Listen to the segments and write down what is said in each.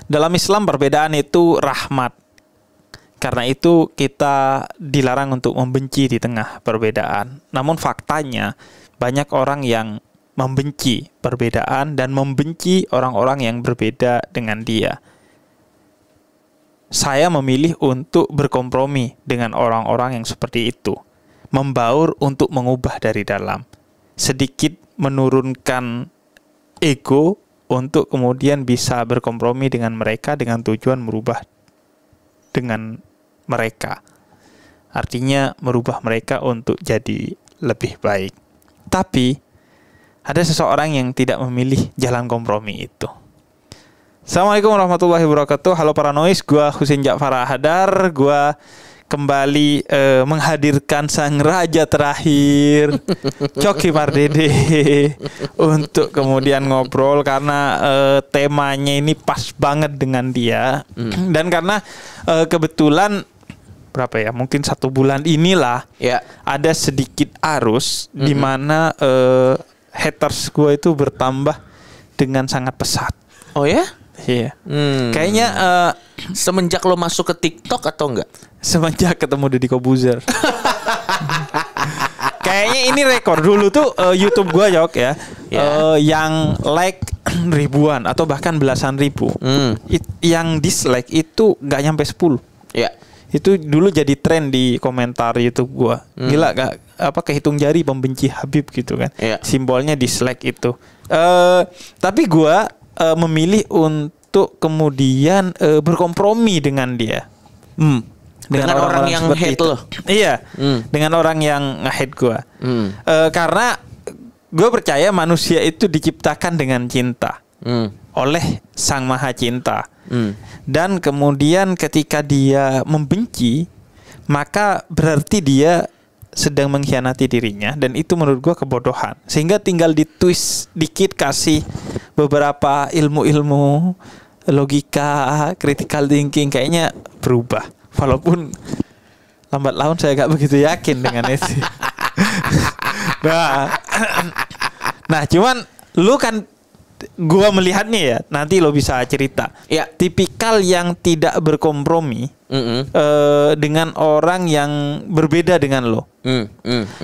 Dalam Islam perbedaan itu rahmat. Karena itu kita dilarang untuk membenci di tengah perbedaan. Namun faktanya banyak orang yang membenci perbedaan dan membenci orang-orang yang berbeda dengan dia. Saya memilih untuk berkompromi dengan orang-orang yang seperti itu. Membaur untuk mengubah dari dalam. Sedikit menurunkan ego untuk kemudian bisa berkompromi dengan mereka dengan tujuan merubah dengan mereka. Artinya merubah mereka untuk jadi lebih baik. Tapi ada seseorang yang tidak memilih jalan kompromi itu. Assalamualaikum warahmatullahi wabarakatuh. Halo Paranois, gua Husein Ja'far Hadar. Gua kembali menghadirkan sang raja terakhir Coki Pardede untuk kemudian ngobrol karena temanya ini pas banget dengan dia. Dan karena kebetulan berapa ya, mungkin 1 bulan inilah ada sedikit arus di mana haters gue itu bertambah dengan sangat pesat. Oh ya? Iya. Kayaknya semenjak lo masuk ke TikTok atau enggak? Semenjak ketemu Deddy Kobuzer. Kayaknya ini rekor. Dulu tuh YouTube gua Jok ya, yang like ribuan atau bahkan belasan ribu. Yang dislike itu nggak nyampe 10. Ya. Itu dulu jadi tren di komentar YouTube gua. Gila gak apa kehitung jari pembenci Habib gitu kan. Simbolnya dislike itu. Tapi gua memilih untuk kemudian berkompromi dengan dia. Dengan orang yang hate lo. Iya. Dengan orang yang nge-hate gue. Karena gue percaya manusia itu diciptakan dengan cinta oleh Sang Maha Cinta. Dan kemudian ketika dia membenci, maka berarti dia sedang mengkhianati dirinya, dan itu menurut gue kebodohan. Sehingga tinggal ditwist dikit, kasih beberapa ilmu-ilmu logika, critical thinking, kayaknya berubah. Walaupun lambat laun saya gak begitu yakin dengan itu. Nah, cuman lu kan, gua melihatnya ya, nanti lo bisa cerita. Ya. Tipikal yang tidak berkompromi dengan orang yang berbeda dengan lo.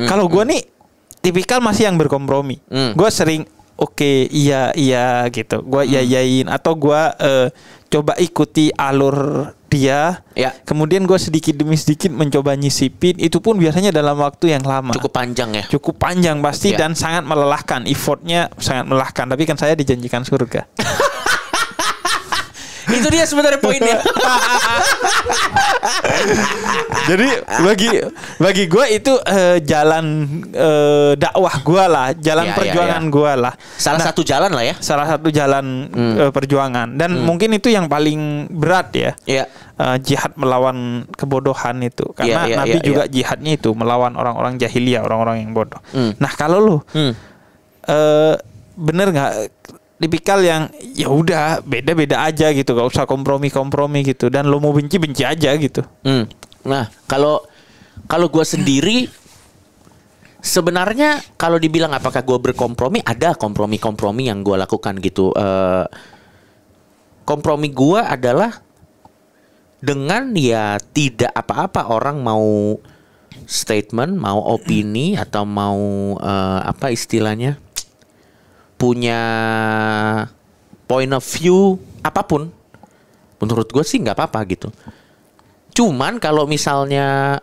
Kalau gua nih tipikal masih yang berkompromi. Gua sering iya gitu. Gua iyain atau gua coba ikuti alur dia. Kemudian gue sedikit demi sedikit mencoba nyisipin. Itu pun biasanya dalam waktu yang lama. Cukup panjang ya. Cukup panjang pasti. Dan sangat melelahkan. Effortnya sangat melelahkan. Tapi kan saya dijanjikan surga. Itu dia sebenarnya poinnya. Jadi bagi gue itu jalan dakwah gue lah, jalan perjuangan gue lah. Salah satu jalan lah ya. Salah satu jalan perjuangan. Dan mungkin itu yang paling berat ya. Jihad melawan kebodohan itu. Karena Nabi juga jihadnya itu melawan orang-orang jahiliyah, orang-orang yang bodoh. Nah kalau lu bener nggak? Tipikal yang ya udah beda-beda aja gitu, gak usah kompromi gitu, dan lo mau benci aja gitu. Nah kalau gue sendiri sebenarnya kalau dibilang apakah gue berkompromi, ada kompromi yang gue lakukan gitu. Kompromi gue adalah dengan ya tidak apa-apa orang mau statement, mau opini atau mau apa istilahnya, punya point of view apapun, menurut gue sih nggak apa-apa gitu. Cuman kalau misalnya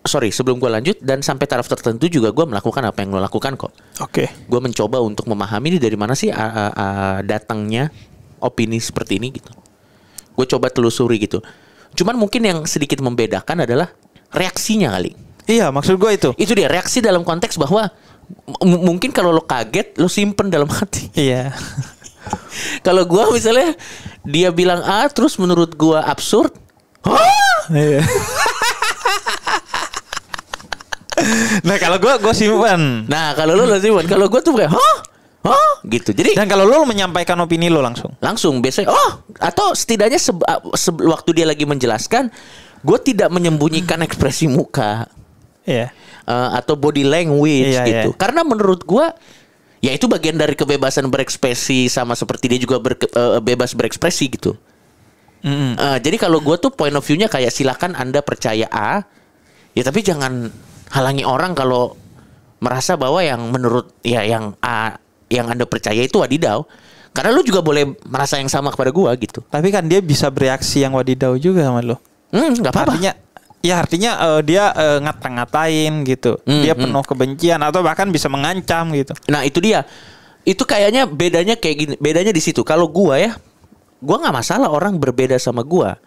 sebelum gue lanjut, dan sampai taraf tertentu juga gue melakukan apa yang lo lakukan kok. Oke. Gue mencoba untuk memahami ini dari mana sih datangnya opini seperti ini gitu. Gue coba telusuri gitu. Cuman mungkin yang sedikit membedakan adalah reaksinya kali. Iya, maksud gue itu. Itu dia, reaksi dalam konteks bahwa mungkin kalau lo kaget, lo simpen dalam hati. Iya. Kalau gue misalnya dia bilang A, terus menurut gue absurd. Iya. Nah kalau gue simpen. Nah kalau lo simpen. Kalau gue tuh kayak gitu. Jadi dan kalau lo menyampaikan opini lo langsung biasanya atau setidaknya waktu dia lagi menjelaskan, gue tidak menyembunyikan ekspresi muka. Iya. Atau body language gitu. Karena menurut gua ya itu bagian dari kebebasan berekspresi, sama seperti dia juga bebas berekspresi gitu. Jadi kalau gue tuh point of view-nya kayak silakan Anda percaya A, ya tapi jangan halangi orang kalau merasa bahwa yang menurut ya yang A yang Anda percaya itu wadidaw. Karena lu juga boleh merasa yang sama kepada gue gitu. Tapi kan dia bisa bereaksi yang wadidaw juga sama lo. Nggak apa-apa. Artinya dia ngata-ngatain gitu. Dia penuh kebencian atau bahkan bisa mengancam gitu. Nah itu dia. Itu kayaknya bedanya kayak gini. Bedanya di situ. Kalau gua nggak masalah orang berbeda sama gua.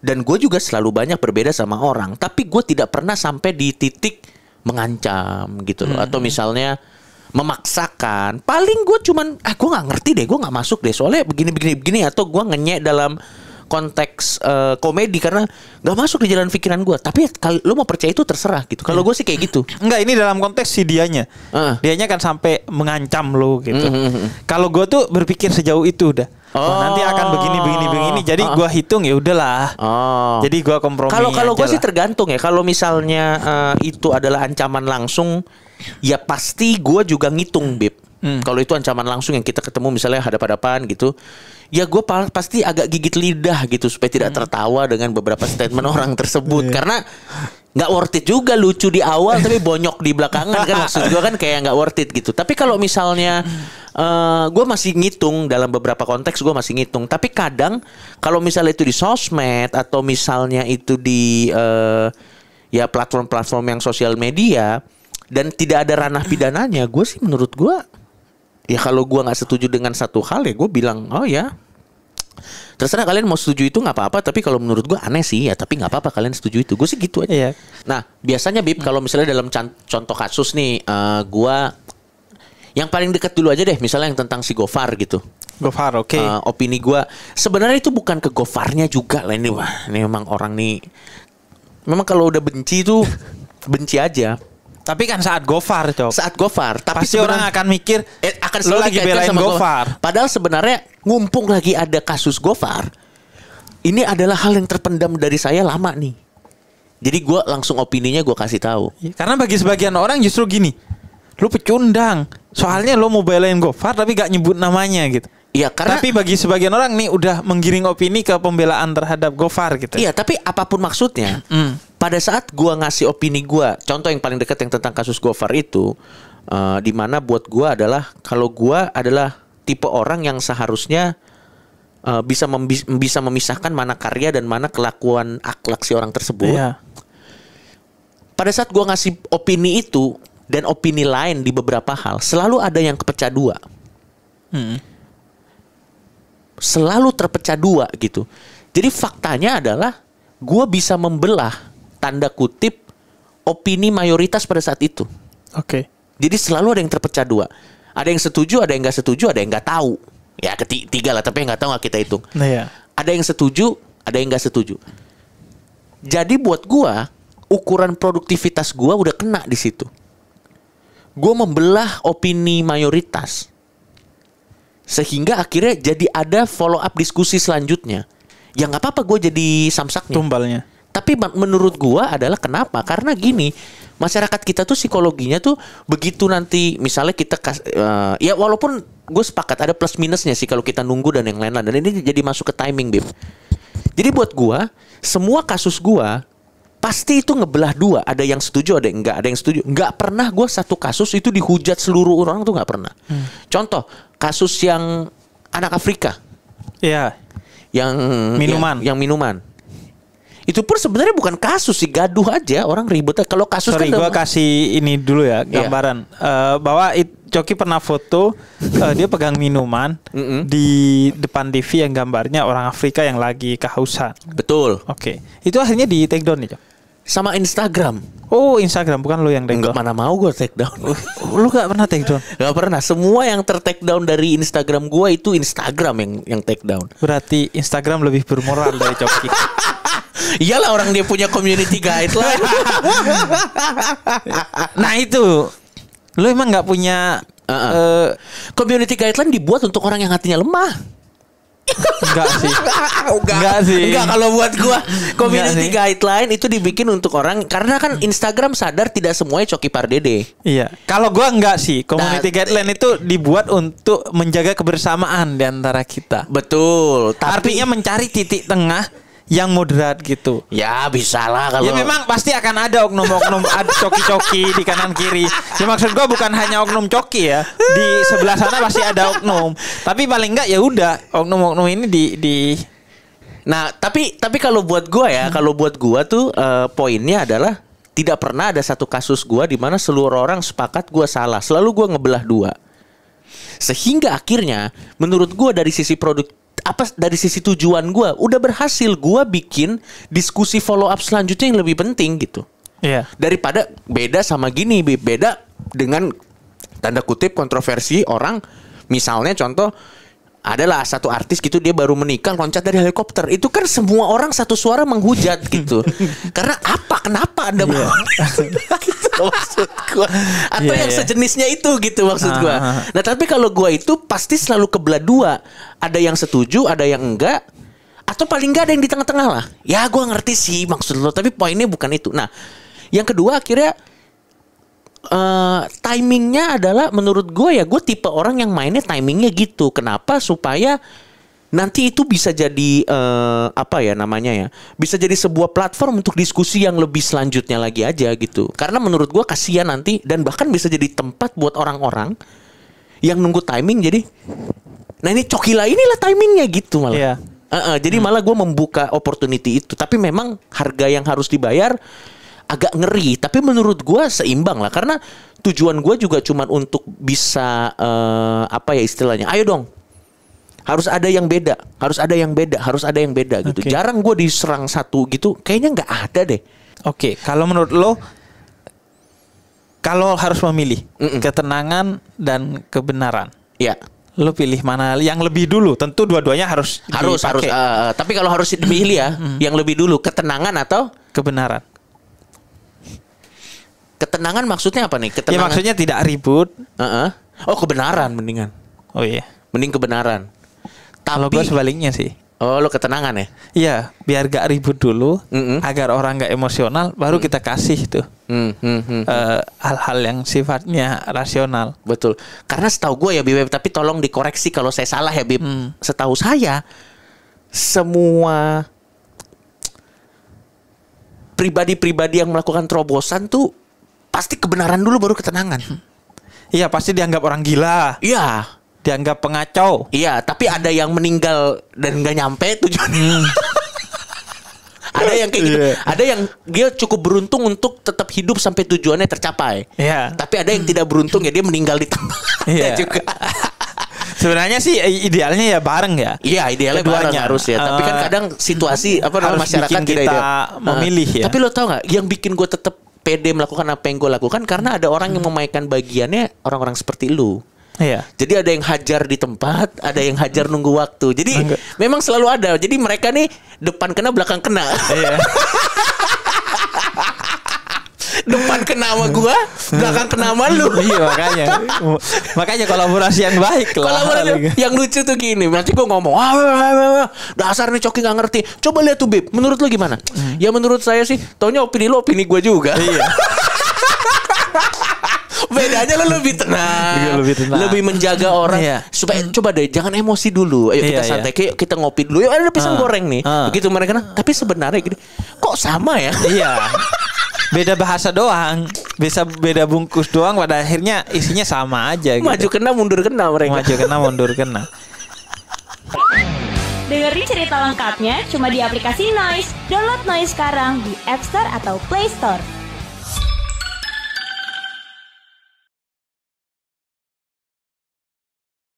Dan gue juga selalu banyak berbeda sama orang. Tapi gue tidak pernah sampai di titik mengancam gitu loh. Atau misalnya memaksakan. Paling gue cuman gue nggak ngerti deh. Gue nggak masuk deh. Soalnya begini. Atau gue ngenyek dalam konteks komedi karena nggak masuk di jalan pikiran gue. Tapi kalau lu mau percaya itu terserah gitu. Kalau gue sih kayak gitu. Enggak, ini dalam konteks si dianya. Dianya kan sampai mengancam lu gitu. Kalau gue tuh berpikir sejauh itu udah. Nanti akan begini. Jadi gue hitung ya udahlah. Jadi gue kompromi. Kalau gue sih tergantung ya. Kalau misalnya itu adalah ancaman langsung, ya pasti gue juga ngitung, Bib. Kalau itu ancaman langsung yang kita ketemu misalnya hadap-hadapan gitu, ya gue pasti agak gigit lidah gitu supaya tidak tertawa dengan beberapa statement orang tersebut. Karena nggak worth it juga, lucu di awal tapi bonyok di belakangan kan, maksud gue kan kayak nggak worth it gitu. Tapi kalau misalnya gue masih ngitung dalam beberapa konteks, gue masih ngitung. Tapi kadang kalau misalnya itu di sosmed atau misalnya itu di ya platform-platform yang sosial media dan tidak ada ranah pidananya, gue sih menurut gue ya kalau gue nggak setuju dengan satu hal ya gue bilang oh ya terserah kalian mau setuju itu nggak apa-apa, tapi kalau menurut gue aneh sih ya tapi nggak apa-apa kalian setuju itu, gue sih gitu aja. Nah biasanya Bib kalau misalnya dalam contoh kasus nih gue yang paling dekat dulu aja deh, misalnya yang tentang si Gofar gitu. Gofar, oke. Opini gue sebenarnya itu bukan ke Gofarnya juga lah, ini memang orang nih memang kalau udah benci tuh benci aja. Tapi kan saat Gofar, Cok. Saat Gofar, tapi pasti orang akan mikir akan lo lagi belain sama Gofar. Padahal sebenarnya ngumpung lagi ada kasus Gofar, ini adalah hal yang terpendam dari saya lama nih. Jadi gue langsung opininya gue kasih tahu. Karena bagi sebagian orang justru gini, lo pecundang. Soalnya lo mau belain Gofar tapi gak nyebut namanya gitu. Iya, karena tapi bagi sebagian orang nih udah menggiring opini ke pembelaan terhadap Gofar gitu. Iya, tapi apapun maksudnya, pada saat gua ngasih opini gua, contoh yang paling dekat yang tentang kasus Gofar itu, di mana buat gua adalah kalau gua adalah tipe orang yang seharusnya bisa memisahkan mana karya dan mana kelakuan akhlak si orang tersebut. Iya. Pada saat gua ngasih opini itu dan opini lain di beberapa hal, selalu ada yang kepecah dua. Selalu terpecah dua gitu. Jadi faktanya adalah gue bisa membelah tanda kutip opini mayoritas pada saat itu. Oke. Jadi selalu ada yang terpecah dua. Ada yang setuju, ada yang nggak setuju, ada yang nggak tahu. Ya ketiga lah, tapi yang nggak tahu nggak kita hitung. Nah, ya. Ada yang setuju, ada yang nggak setuju. Jadi buat gue ukuran produktivitas gue udah kena di situ. Gue membelah opini mayoritas. Sehingga akhirnya jadi ada follow up diskusi selanjutnya. Ya nggak apa-apa gue jadi samsaknya. Tumbalnya. Tapi menurut gue adalah kenapa? Karena gini, masyarakat kita tuh psikologinya tuh begitu nanti misalnya kita ya walaupun gue sepakat ada plus minusnya sih kalau kita nunggu dan yang lain-lain. Dan ini jadi masuk ke timing, Bim. Jadi buat gue, semua kasus gue pasti itu ngebelah dua. Ada yang setuju, ada yang enggak. Ada yang setuju. Nggak pernah gue satu kasus itu dihujat seluruh orang tuh nggak pernah. Contoh, kasus yang anak Afrika. Iya. Yang minuman. Yang minuman. Itu pun sebenarnya bukan kasus sih, gaduh aja orang ribut. Kalau kasus sorry, kan gue kasih ini dulu ya gambaran. Bahwa Coki pernah foto dia pegang minuman di depan TV yang gambarnya orang Afrika yang lagi kehausan. Betul. Oke. Itu akhirnya di take down nih, Cok. Sama Instagram. Oh, Instagram, bukan lo yang take down. Enggak, mana mau gue take down. Lu gak pernah take down? Gak pernah. Semua yang ter-take down dari Instagram gue itu Instagram yang take down. Berarti Instagram lebih bermoral dari Coki. Iyalah, orang dia punya community guideline. Nah itu, lu emang gak punya community guideline dibuat untuk orang yang hatinya lemah. Enggak sih. Enggak sih. Enggak, kalau buat gua community Enggak sih. guideline itu dibikin untuk orang karena kan Instagram sadar tidak semuanya Coki Pardede. Iya. Kalau gua enggak sih. Community Nah, guideline itu dibuat untuk menjaga kebersamaan di antara kita. Betul. Tapi Artinya mencari titik tengah yang moderat gitu. ya bisa lah kalau Ya memang pasti akan ada oknum-oknum, ada coki-coki di kanan kiri. Ya maksud gua bukan hanya oknum coki ya. Di sebelah sana pasti ada oknum. Tapi paling enggak ya udah oknum-oknum ini di Nah, tapi kalau buat gua ya, kalau buat gua tuh poinnya adalah tidak pernah ada satu kasus gua di mana seluruh orang sepakat gua salah. Selalu gua ngebelah dua. Sehingga akhirnya menurut gua dari sisi dari sisi tujuan gua udah berhasil gua bikin diskusi follow up selanjutnya yang lebih penting gitu. Iya. Daripada beda sama gini, beda dengan tanda kutip kontroversi orang. Misalnya contoh adalah satu artis gitu dia baru menikah loncat dari helikopter. Itu kan semua orang satu suara menghujat gitu. Karena kenapa Anda gitu maksud gua. Atau yang sejenisnya itu gitu maksud gua. Nah, tapi kalau gua itu pasti selalu kebelah dua. Ada yang setuju, ada yang enggak. Atau paling enggak ada yang di tengah-tengah lah. Ya gua ngerti sih maksud lo, tapi poinnya bukan itu. Nah, yang kedua akhirnya timingnya adalah menurut gue ya gue tipe orang yang mainnya timingnya gitu. Kenapa? Supaya nanti itu bisa jadi apa ya namanya ya, bisa jadi sebuah platform untuk diskusi yang lebih selanjutnya lagi aja gitu. Karena menurut gue kasihan nanti dan bahkan bisa jadi tempat buat orang-orang yang nunggu timing. Jadi nah ini Cokila inilah timingnya gitu malah. Iya. Jadi malah gue membuka opportunity itu. Tapi memang harga yang harus dibayar agak ngeri, tapi menurut gue seimbang lah karena tujuan gue juga cuman untuk bisa apa ya istilahnya, ayo dong harus ada yang beda, harus ada yang beda, harus ada yang beda gitu. Okay. Jarang gue diserang satu gitu, kayaknya nggak ada deh. Oke, kalau menurut lo, kalau harus memilih ketenangan dan kebenaran, Ya lo pilih mana yang lebih dulu? Tentu dua-duanya harus dipakai. tapi kalau harus dimilih ya, yang lebih dulu ketenangan atau Kebenaran. ketenangan maksudnya apa nih? Ya Ketenangan. maksudnya tidak ribut. Oh kebenaran mendingan, Oh iya. mending kebenaran. Kalau Tapi gue sebaliknya sih. oh lo ketenangan ya? Iya, biar gak ribut dulu, agar orang gak emosional, baru kita kasih tuh hal-hal yang sifatnya rasional. Betul. Karena setahu gue ya Bib, tapi tolong dikoreksi kalau saya salah ya Bib. Setahu saya semua pribadi-pribadi yang melakukan terobosan tuh pasti kebenaran dulu baru ketenangan. Iya, pasti dianggap orang gila, Iya. dianggap pengacau. Iya, tapi ada yang meninggal dan nggak nyampe tujuannya. Ada yang kayak gitu. Ada yang dia cukup beruntung untuk tetap hidup sampai tujuannya tercapai. Iya. Tapi ada yang tidak beruntung ya dia meninggal di tengah. Iya. juga. Sebenarnya sih idealnya ya bareng ya. Iya, idealnya Keduanya. bareng harus ya. Tapi kan kadang situasi harus masyarakat bikin tidak kita ideal. memilih ya. Tapi lo tau nggak yang bikin gue tetap pede melakukan apa yang gue lakukan karena ada orang yang memainkan bagiannya orang-orang seperti lu. Iya. Jadi ada yang hajar di tempat, ada yang hajar nunggu waktu. Jadi Enggak. memang selalu ada. Jadi mereka nih depan kena belakang kena. Iya. Depan kena sama gua, belakang kena sama lu. Iya, makanya kolaborasi yang baik lah. Kolaborasi yang lucu tuh gini. Nanti gua ngomong, dasar nih Coki nggak ngerti. Coba lihat tuh Bib, menurut lu gimana? Ya menurut saya sih, taunya opini lu opini gua juga. Iya. Bedanya lo lebih tenang, lebih menjaga orang. Iya. Supaya coba deh jangan emosi dulu. Ayo kita Iya, santai, kayak kita ngopi dulu. Yuk ada pisang goreng nih. Begitu mereka tapi sebenarnya gini, kok sama ya? Iya. Beda bahasa doang, bisa beda bungkus doang, pada akhirnya isinya sama aja gitu. Maju kena mundur kena mereka. Maju kena mundur kena. Dengerin cerita lengkapnya cuma di aplikasi Noise. Download Noise sekarang di App Store atau Play Store.